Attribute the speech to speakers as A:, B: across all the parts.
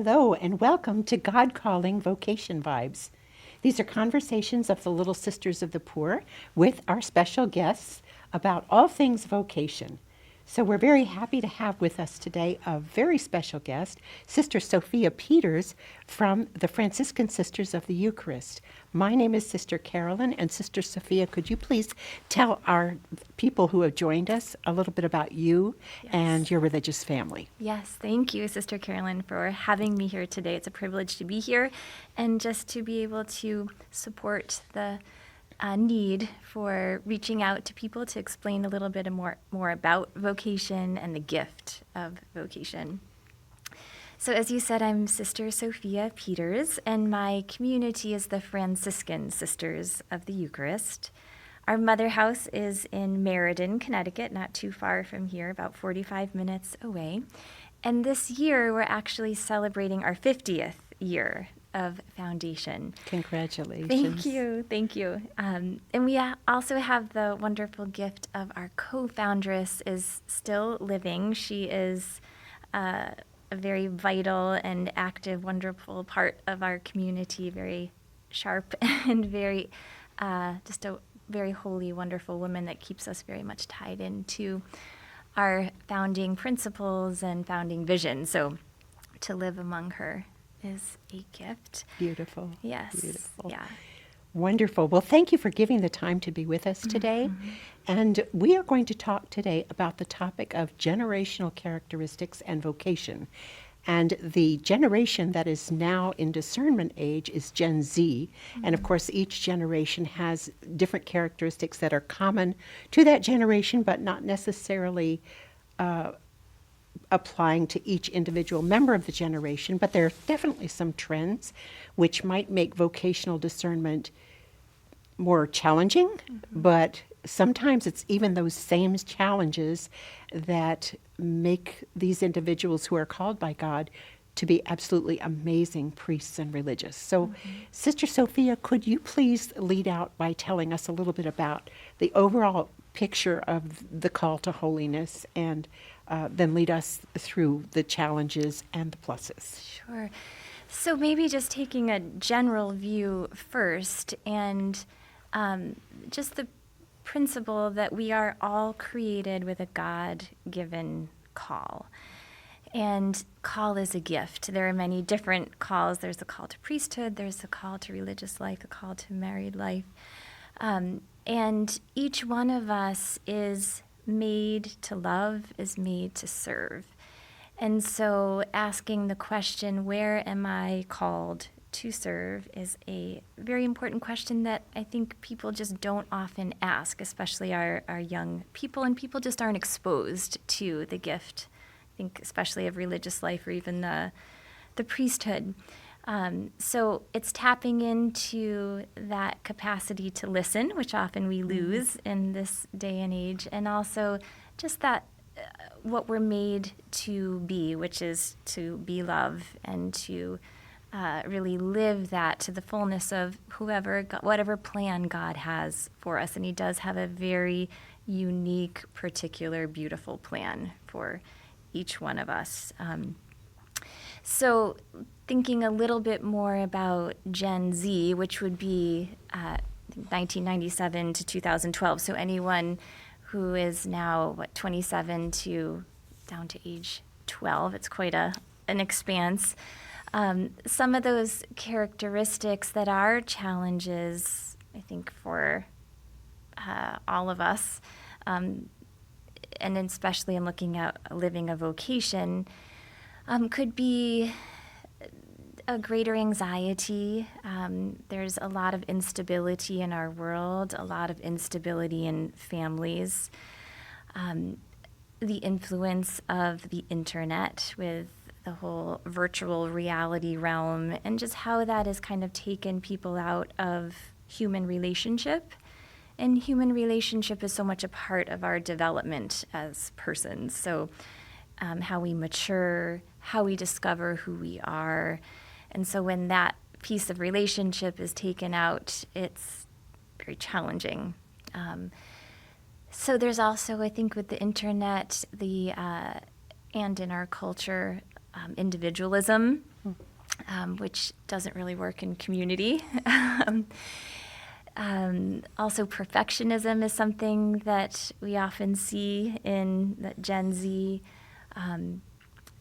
A: Hello, and welcome to God Calling Vocation Vibes. These are conversations of the Little Sisters of the Poor with our special guests about all things vocation. So we're very happy to have with us today a very special guest, Sister Sophia Peters from the Franciscan Sisters of the Eucharist. My name is Sister Carolyn, and Sister Sophia, could you please tell our people who have joined us a little bit about you and your religious family?
B: Yes, thank you, Sister Carolyn, for having me here today. It's a privilege to be here and just to be able to support the need for reaching out to people to explain a little bit more about vocation and the gift of vocation. So as you said, I'm Sister Sophia Peters, and my community is the Franciscan Sisters of the Eucharist. Our mother house is in Meriden, Connecticut, not too far from here, about 45 minutes away. And this year, we're actually celebrating our 50th year of foundation.
A: Congratulations.
B: Thank you. And we also have the wonderful gift of our co-foundress is still living. She is a very vital and active, wonderful part of our community, very sharp and very, just a very holy, wonderful woman that keeps us very much tied into our founding principles and founding vision. So to live among her is a gift.
A: Beautiful.
B: Yes.
A: Beautiful.
B: Yeah.
A: Wonderful. Well, thank you for giving the time to be with us today.
B: Mm-hmm.
A: And we are going to talk today about the topic of generational characteristics and vocation. And the generation that is now in discernment age is Gen Z. Mm-hmm. And of course, each generation has different characteristics that are common to that generation, but not necessarily applying to each individual member of the generation. But there are definitely some trends which might make vocational discernment more challenging, but sometimes it's even those same challenges that make these individuals who are called by God to be absolutely amazing priests and religious. So, Sister Sophia, could you please lead out by telling us a little bit about the overall picture of the call to holiness, and then lead us through the challenges and the pluses?
B: Sure. So maybe just taking a general view first, and just the principle that we are all created with a God-given call. And call is a gift. There are many different calls. There's a call to priesthood, there's a call to religious life, a call to married life. And each one of us is made to love, is made to serve. And so asking the question, where am I called to serve, is a very important question that I think people just don't often ask, especially our young people, and people just aren't exposed to the gift, I think especially of religious life or even the priesthood. So it's tapping into that capacity to listen, which often we lose in this day and age, and also just that what we're made to be, which is to be love and to really live that to the fullness of whatever plan God has for us. And he does have a very unique, particular, beautiful plan for each one of us. So thinking a little bit more about Gen Z, which would be 1997 to 2012. So anyone who is now, 27 to down to age 12. It's quite an expanse. Some of those characteristics that are challenges, I think, for all of us, and especially in looking at living a vocation, could be a greater anxiety. There's a lot of instability in our world, a lot of instability in families. The influence of the internet with the whole virtual reality realm, and just how that has kind of taken people out of human relationship. And human relationship is so much a part of our development as persons. So how we mature, how we discover who we are. And so when that piece of relationship is taken out, it's very challenging. So there's also, I think, with the internet, and in our culture, individualism. which doesn't really work in community. Also, perfectionism is something that we often see in the Gen Z.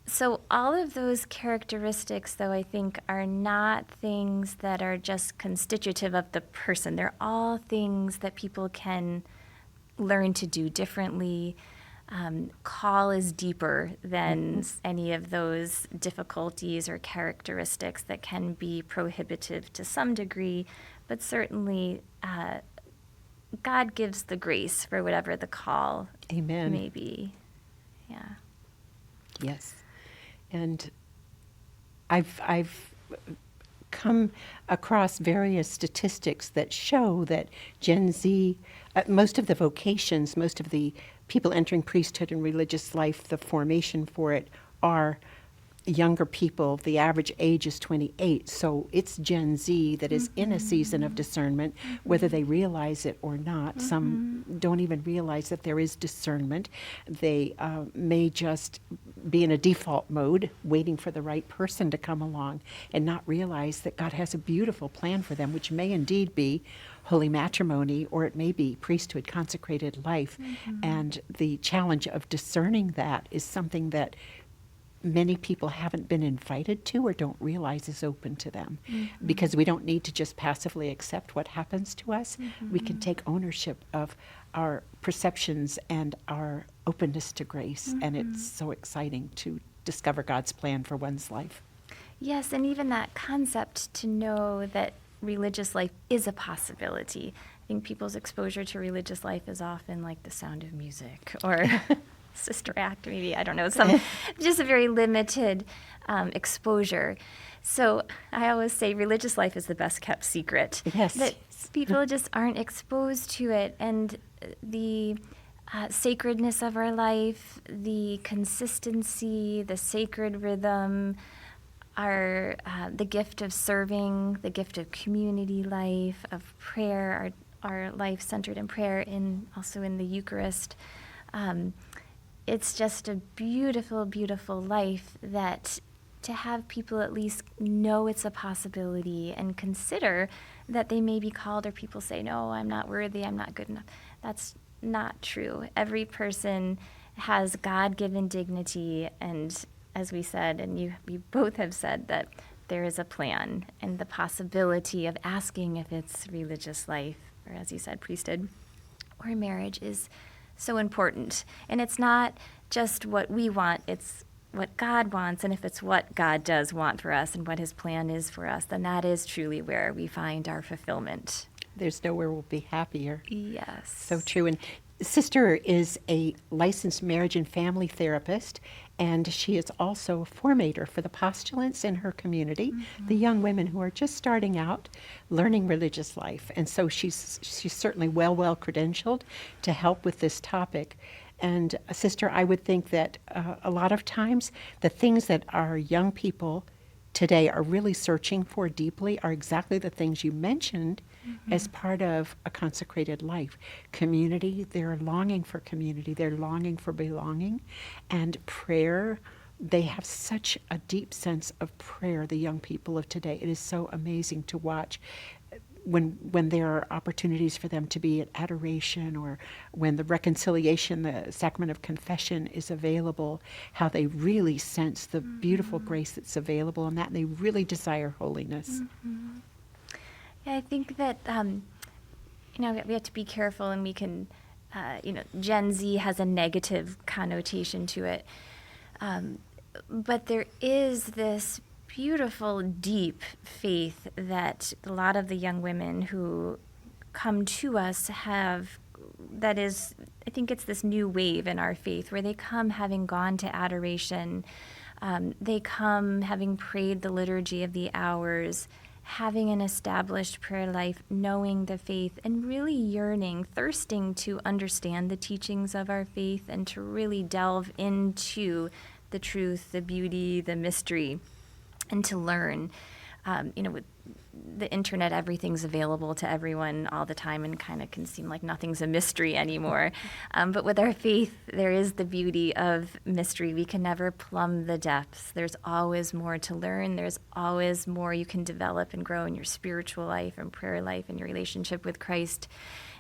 B: So all of those characteristics, though, I think are not things that are just constitutive of the person. They're all things that people can learn to do differently. Call is deeper than any of those difficulties or characteristics that can be prohibitive to some degree, but certainly God gives the grace for whatever the call
A: Amen.
B: may be. Yeah.
A: Yes. And I've come across various statistics that show that Gen Z, most of the vocations, most of the people entering priesthood and religious life, the formation for it are younger people. The average age is 28, so it's Gen Z that is in a season of discernment, whether they realize it or not. Some don't even realize that there is discernment. They may just be in a default mode, waiting for the right person to come along, and not realize that God has a beautiful plan for them, which may indeed be holy matrimony, or it may be priesthood, consecrated life. And the challenge of discerning that is something that many people haven't been invited to or don't realize is open to them, because we don't need to just passively accept what happens to us. We can take ownership of our perceptions and our openness to grace, and it's so exciting to discover God's plan for one's life.
B: Yes, and even that concept to know that religious life is a possibility. I think people's exposure to religious life is often like the Sound of Music or Sister Act, maybe, I don't know, just a very limited exposure. So I always say religious life is the best kept secret.
A: Yes.
B: That people just aren't exposed to it, and the sacredness of our life, the consistency, the sacred rhythm, the gift of serving, the gift of community life, of prayer, our life centered in prayer, also in the Eucharist. It's just a beautiful, beautiful life that to have people at least know it's a possibility and consider that they may be called, or people say, no, I'm not worthy, I'm not good enough. That's not true. Every person has God-given dignity, and as we said, and you both have said, that there is a plan, and the possibility of asking if it's religious life, or as you said, priesthood or marriage, is so important. And it's not just what we want, it's what God wants. And if it's what God does want for us and what his plan is for us, then that is truly where we find our fulfillment.
A: There's nowhere we'll be happier.
B: Yes.
A: So true. And Sister is a licensed marriage and family therapist, and she is also a formator for the postulants in her community, the young women who are just starting out learning religious life. And so she's certainly well credentialed to help with this topic. And Sister, I would think that a lot of times the things that our young people today are really searching for deeply are exactly the things you mentioned as part of a consecrated life. Community, they're longing for community, they're longing for belonging, and prayer. They have such a deep sense of prayer, the young people of today. It is so amazing to watch when there are opportunities for them to be at adoration, or when the reconciliation, the sacrament of confession is available, how they really sense the beautiful grace that's available in that, and they really desire holiness.
B: Yeah, I think that, we have to be careful, and we can, Gen Z has a negative connotation to it. But there is this beautiful, deep faith that a lot of the young women who come to us have. That is, I think it's this new wave in our faith where they come having gone to adoration. They come having prayed the liturgy of the hours, having an established prayer life, knowing the faith, and really yearning, thirsting to understand the teachings of our faith and to really delve into the truth, the beauty, the mystery, and to learn. with the internet, everything's available to everyone all the time and kind of can seem like nothing's a mystery anymore. But with our faith, there is the beauty of mystery. We can never plumb the depths. There's always more to learn. There's always more you can develop and grow in your spiritual life and prayer life and your relationship with Christ.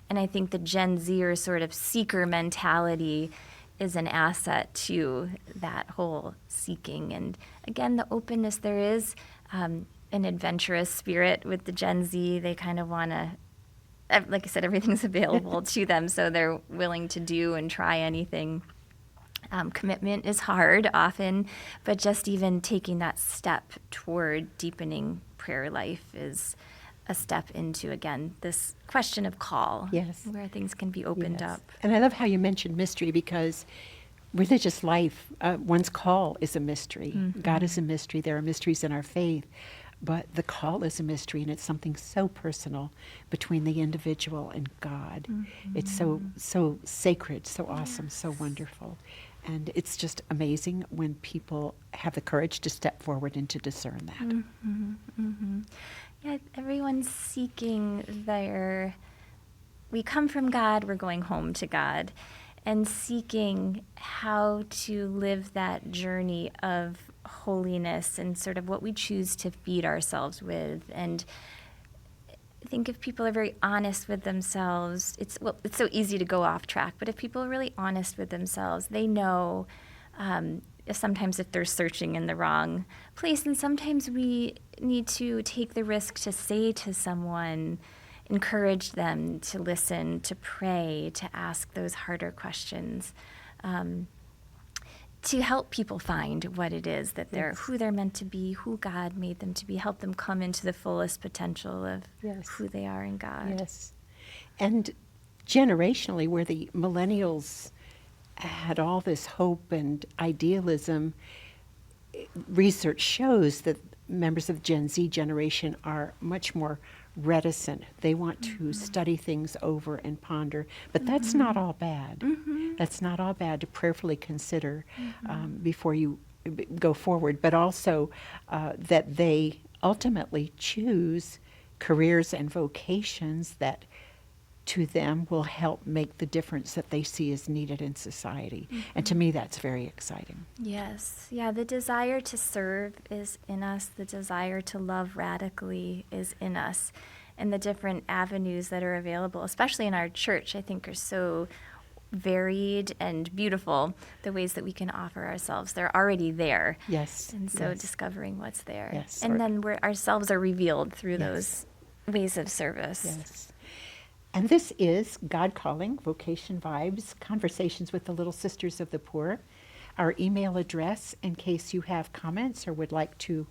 B: And I think the Gen Zer sort of seeker mentality is an asset to that whole seeking. And again, the openness, there is an adventurous spirit with the Gen Z. They kind of want to, like I said, everything's available to them, so they're willing to do and try anything. Commitment is hard often, but just even taking that step toward deepening prayer life is a step into, again, this question of call,
A: Yes.
B: where things can be opened
A: Yes.
B: up.
A: And I love how you mentioned mystery, because religious life, one's call is a mystery. God is a mystery. There are mysteries in our faith. But the call is a mystery, and it's something so personal between the individual and God. It's so sacred, so awesome, so wonderful. And it's just amazing when people have the courage to step forward and to discern that.
B: Yeah, everyone's seeking we come from God, we're going home to God, and seeking how to live that journey of holiness and sort of what we choose to feed ourselves with. And I think if people are very honest with themselves, it's so easy to go off track, but if people are really honest with themselves, they know sometimes if they're searching in the wrong place. And sometimes we need to take the risk to say to someone, encourage them to listen, to pray, to ask those harder questions, to help people find what it is that who they're meant to be, who God made them to be, help them come into the fullest potential of who they are in God.
A: Yes. And generationally, where the millennials had all this hope and idealism, research shows that members of Gen Z generation are much more reticent. They want to study things over and ponder, but that's not all bad. That's not all bad to prayerfully consider before you go forward, but also that they ultimately choose careers and vocations that to them will help make the difference that they see as needed in society. And to me, that's very exciting.
B: Yes. Yeah, the desire to serve is in us. The desire to love radically is in us. And the different avenues that are available, especially in our church, I think are so varied and beautiful, the ways that we can offer ourselves. They're already there.
A: Yes.
B: And so discovering what's there.
A: Yes.
B: And then ourselves are revealed through those ways of service.
A: Yes. And this is God Calling, Vocation Vibes, Conversations with the Little Sisters of the Poor. Our email address, in case you have comments or would like to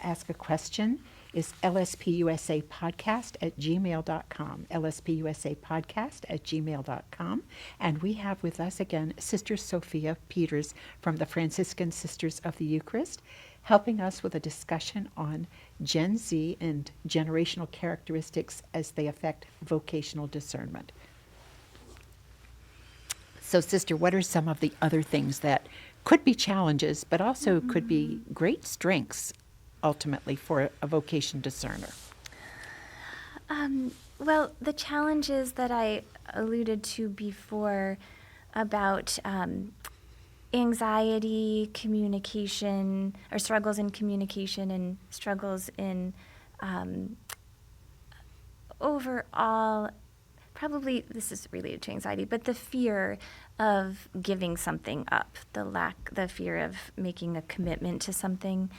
A: ask a question, is LSPUSA-Podcast@gmail.com, LSPUSA-Podcast@gmail.com. And we have with us again Sister Sophia Peters from the Franciscan Sisters of the Eucharist, helping us with a discussion on Gen Z and generational characteristics as they affect vocational discernment. So, Sister, what are some of the other things that could be challenges, but also could be great strengths, ultimately, for a vocation discerner?
B: Well, the challenges that I alluded to before about anxiety, communication, or struggles in communication and struggles in overall, probably this is related to anxiety, but the fear of giving something up, the fear of making a commitment to something.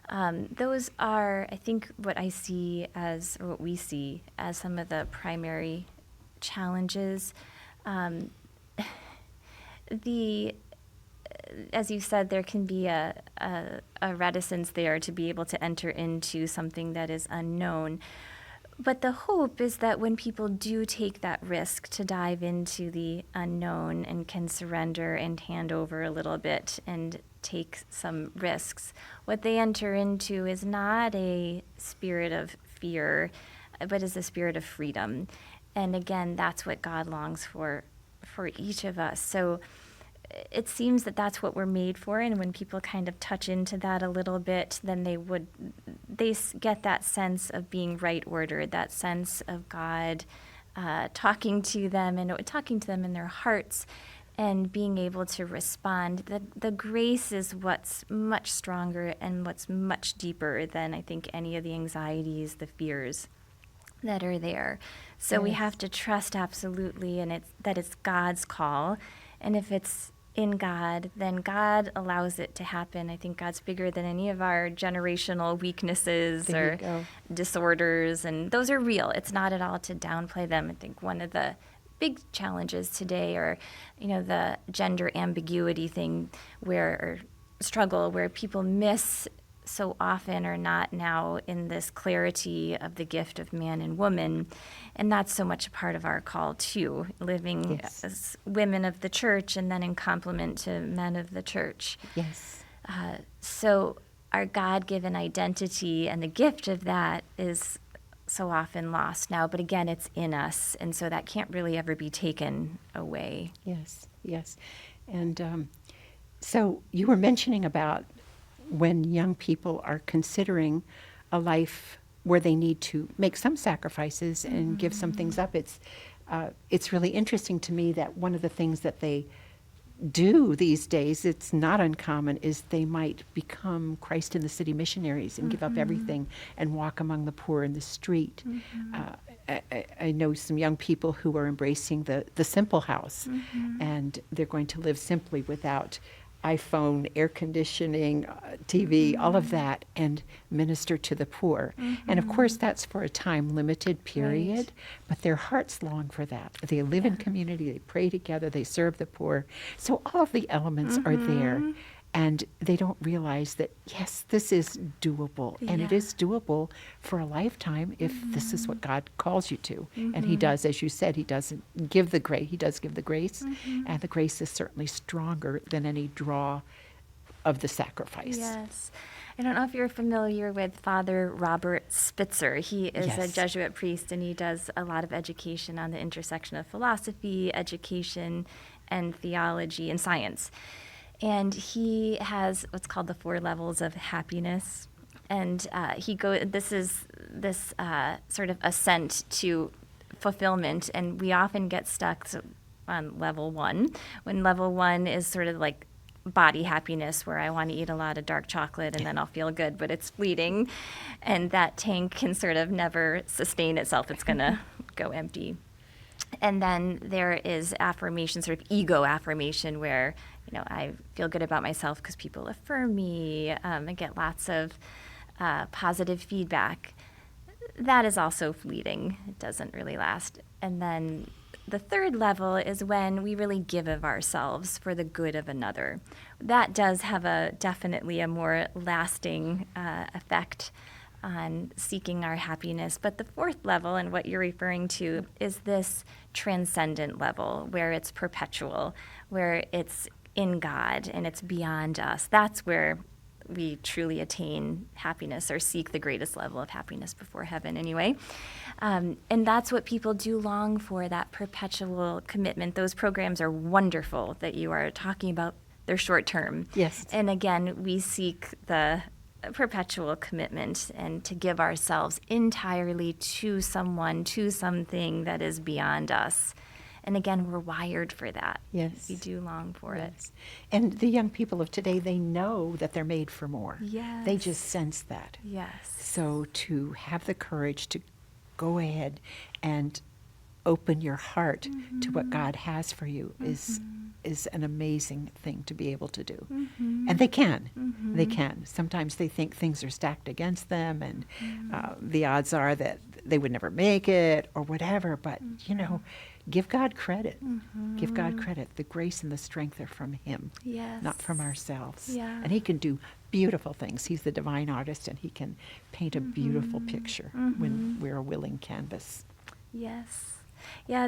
B: Those are, I think, what I see as, or what we see as some of the primary challenges. As you said, there can be a reticence there to be able to enter into something that is unknown. But the hope is that when people do take that risk to dive into the unknown and can surrender and hand over a little bit and take some risks, what they enter into is not a spirit of fear, but is a spirit of freedom. And again, that's what God longs for each of us. So it seems that that's what we're made for, and when people kind of touch into that a little bit, then they get that sense of being right ordered, that sense of God talking to them in their hearts, and being able to respond. The grace is what's much stronger and what's much deeper than I think any of the anxieties, the fears that are there. So we have to trust absolutely, and that it's God's call. And if it's in God, then God allows it to happen. I think God's bigger than any of our generational weaknesses
A: There you
B: or
A: go.
B: disorders, and those are real. It's not at all to downplay them. I think one of the big challenges today are, the gender ambiguity thing or struggle where people miss so often are not now in this clarity of the gift of man and woman. And that's so much a part of our call too, living
A: Yes.
B: as women of the church and then in complement to men of the church.
A: Yes.
B: So our God-given identity and the gift of that is so often lost now, but again, it's in us, and so that can't really ever be taken away.
A: Yes. Yes. And so you were mentioning about when young people are considering a life where they need to make some sacrifices and give some things up. It's really interesting to me that one of the things that they do these days, it's not uncommon, is they might become Christ in the City missionaries and give up everything and walk among the poor in the street. I know some young people who are embracing the simple house, and they're going to live simply without iPhone, air conditioning, TV, all of that, and minister to the poor. And of course, that's for a time-limited period,
B: Right.
A: but their hearts long for that. They live in community, they pray together, they serve the poor. So all of the elements are there, and they don't realize that, yes, this is doable, and it
B: Yeah.
A: is doable for a lifetime if this is what God calls you to. And he does, as you said, he doesn't give the grace, he does give the grace, and the grace is certainly stronger than any draw of the sacrifice.
B: Yes. I don't know if you're familiar with Father Robert Spitzer. He is a
A: Yes.
B: Jesuit priest, and he does a lot of education on the intersection of philosophy, education, and theology and science. And he has what's called the 4 levels of happiness. And this is this sort of ascent to fulfillment. And we often get stuck on level 1, when level 1 is sort of like body happiness, where I want to eat a lot of dark chocolate and then I'll feel good, but it's fleeting. And that tank can sort of never sustain itself. It's going to go empty. And then there is affirmation, sort of ego affirmation, where I feel good about myself because people affirm me. I get lots of positive feedback. That is also fleeting. It doesn't really last. And then the 3rd level is when we really give of ourselves for the good of another. That does have definitely a more lasting effect on seeking our happiness. But the 4th level, and what you're referring to, is this transcendent level where it's perpetual, where it's in God and it's beyond us. That's where we truly attain happiness, or seek the greatest level of happiness before heaven anyway. And that's what people do long for, that perpetual commitment. Those programs are wonderful that you are talking about. They're short term.
A: Yes.
B: And again, we seek the perpetual commitment and to give ourselves entirely to someone, to something that is beyond us. And again, we're wired for that.
A: Yes.
B: We do long for it.
A: Yes. And the young people of today, they know that they're made for more.
B: Yes.
A: They just sense that.
B: Yes.
A: So to have the courage to go ahead and open your heart to what God has for you is an amazing thing to be able to do. And they can. They can. Sometimes they think things are stacked against them, and the odds are that they would never make it or whatever. But, give God credit. Give God credit. The grace and the strength are from Him,
B: Yes.
A: not from ourselves.
B: Yeah.
A: And He can do beautiful things. He's the divine artist, and He can paint a beautiful picture when we're a willing canvas.
B: Yes. Yeah,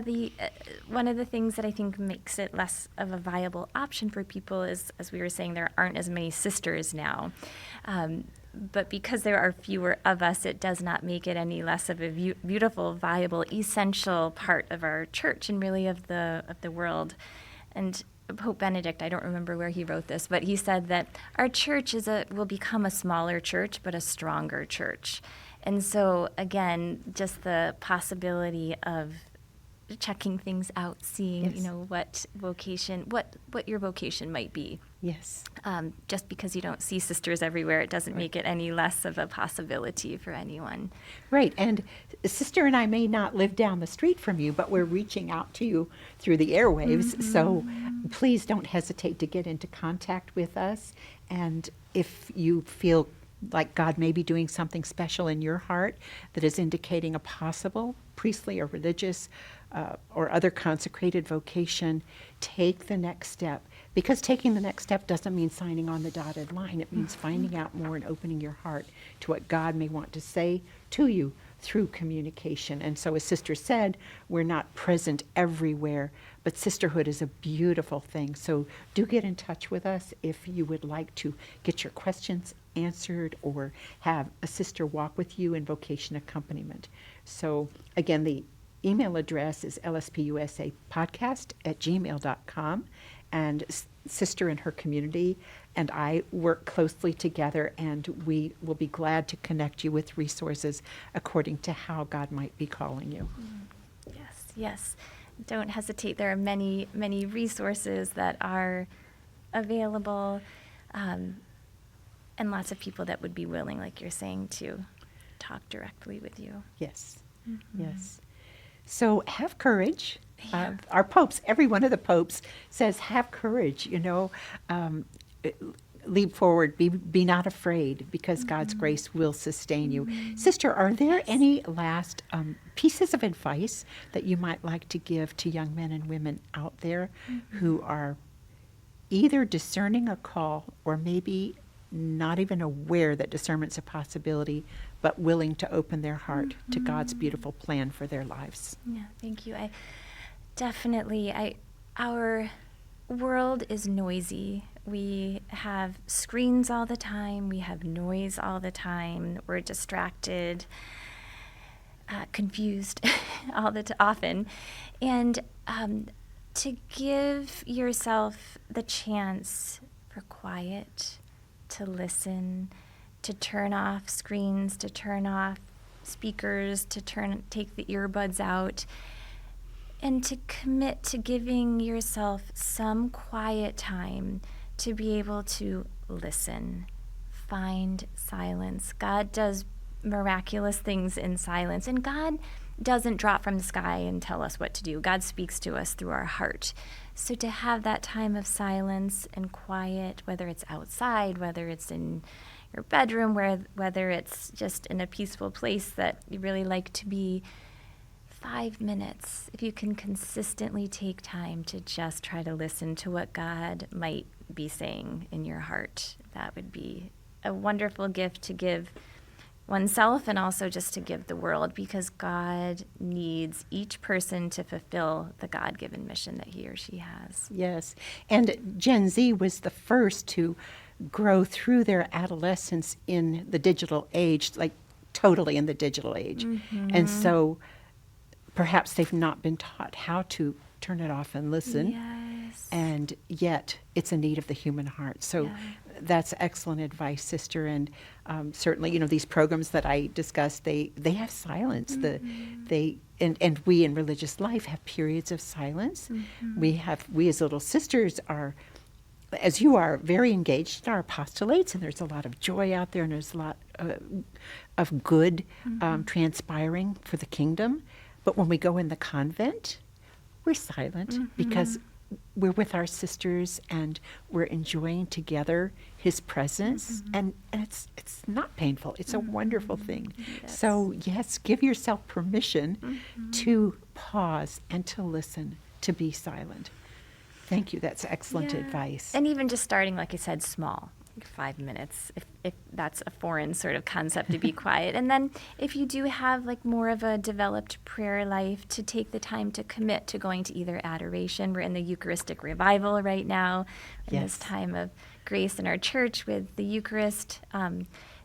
B: one of the things that I think makes it less of a viable option for people is, as we were saying, there aren't as many sisters now. But because there are fewer of us, it does not make it any less of a beautiful, viable, essential part of our church and really of the world. And Pope Benedict, I don't remember where he wrote this, but he said that our church will become a smaller church, but a stronger church. And so, again, just the possibility of checking things out, seeing,
A: Yes.
B: what your vocation might be.
A: Yes.
B: Just because you don't see sisters everywhere, it doesn't make it any less of a possibility for anyone.
A: Right. And Sister and I may not live down the street from you, but we're reaching out to you through the airwaves. So please don't hesitate to get into contact with us. And if you feel like God may be doing something special in your heart that is indicating a possible priestly or religious or other consecrated vocation, take the next step. Because taking the next step doesn't mean signing on the dotted line. It means finding out more and opening your heart to what God may want to say to you through communication. And so, as Sister said, we're not present everywhere, but sisterhood is a beautiful thing. So do get in touch with us if you would like to get your questions answered or have a sister walk with you in vocation accompaniment. So again, the email address is LSPUSA-Podcast@gmail.com. And Sister and her community and I work closely together, and we will be glad to connect you with resources according to how God might be calling you.
B: Yes, yes. Don't hesitate. There are many, many resources that are available, and lots of people that would be willing, like you're saying, to talk directly with you.
A: Yes, yes. So have courage. Our popes, every one of the popes says, have courage, leap forward, be not afraid, because God's grace will sustain you. Sister, are there any last pieces of advice that you might like to give to young men and women out there who are either discerning a call or maybe not even aware that discernment's a possibility, but willing to open their heart to God's beautiful plan for their lives?
B: Yeah, thank you. Our world is noisy. We have screens all the time. We have noise all the time. We're distracted, confused often. And to give yourself the chance for quiet, to listen, to turn off screens, to turn off speakers, to take the earbuds out, and to commit to giving yourself some quiet time to be able to listen, find silence. God does miraculous things in silence, and God doesn't drop from the sky and tell us what to do. God speaks to us through our heart. So to have that time of silence and quiet, whether it's outside, whether it's in your bedroom, whether it's just in a peaceful place that you really like to be, 5 minutes, if you can consistently take time to just try to listen to what God might be saying in your heart, that would be a wonderful gift to give oneself and also just to give the world, because God needs each person to fulfill the God-given mission that he or she has.
A: Yes. And Gen Z was the first to grow through their adolescence in the digital age, like totally in the digital age. And so perhaps they've not been taught how to turn it off and listen.
B: Yes.
A: And yet it's a need of the human heart. So that's excellent advice, Sister. And certainly, these programs that I discussed, they have silence. And we in religious life have periods of silence. We as little sisters are, as you are, very engaged in our apostolates, and there's a lot of joy out there, and there's a lot of good transpiring for the kingdom. But when we go in the convent, we're silent because we're with our sisters and we're enjoying together his presence. And it's not painful. It's a wonderful thing.
B: Yes.
A: So, yes, give yourself permission to pause and to listen, to be silent. Thank you. That's excellent advice.
B: And even just starting, like I said, small. 5 minutes, if that's a foreign sort of concept, to be quiet. And then if you do have more of a developed prayer life, to take the time to commit to going to either adoration. We're in the Eucharistic revival right now, in this time of grace in our church with the Eucharist.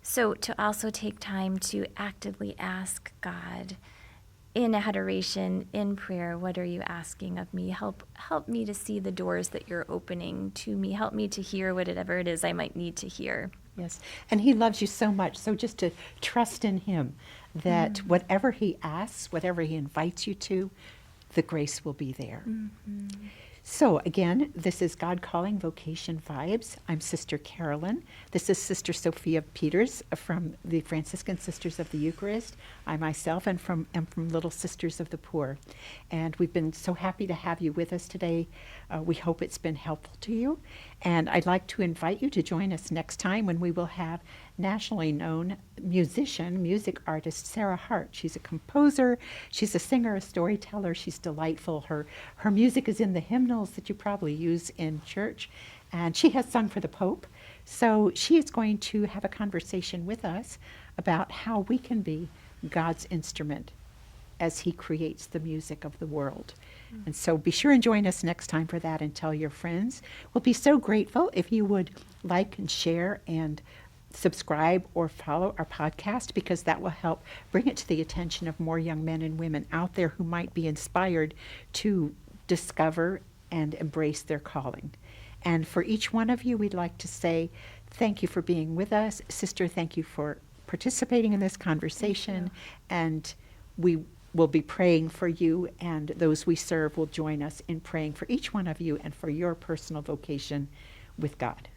B: So to also take time to actively ask God in adoration, in prayer, what are you asking of me? Help me to see the doors that you're opening to me. Help me to hear whatever it is I might need to hear.
A: Yes, and he loves you so much. So just to trust in him that whatever he asks, whatever he invites you to, the grace will be there. So again, this is God Calling Vocation Vibes. I'm Sister Carolyn. This is Sister Sophia Peters from the Franciscan Sisters of the Eucharist. I myself am from Little Sisters of the Poor. And we've been so happy to have you with us today. We hope it's been helpful to you. And I'd like to invite you to join us next time when we will have nationally known music artist Sarah Hart. She's a composer, she's a singer, a storyteller, she's delightful. Her music is in the hymnals that you probably use in church, and she has sung for the Pope. So she is going to have a conversation with us about how we can be God's instrument as he creates the music of the world. And so be sure and join us next time for that, and tell your friends. We'll be so grateful if you would like and share and subscribe or follow our podcast, because that will help bring it to the attention of more young men and women out there who might be inspired to discover and embrace their calling. And for each one of you, we'd like to say thank you for being with us. Sister, thank you for participating in this conversation. And we will be praying for you, and those we serve will join us in praying for each one of you and for your personal vocation with God.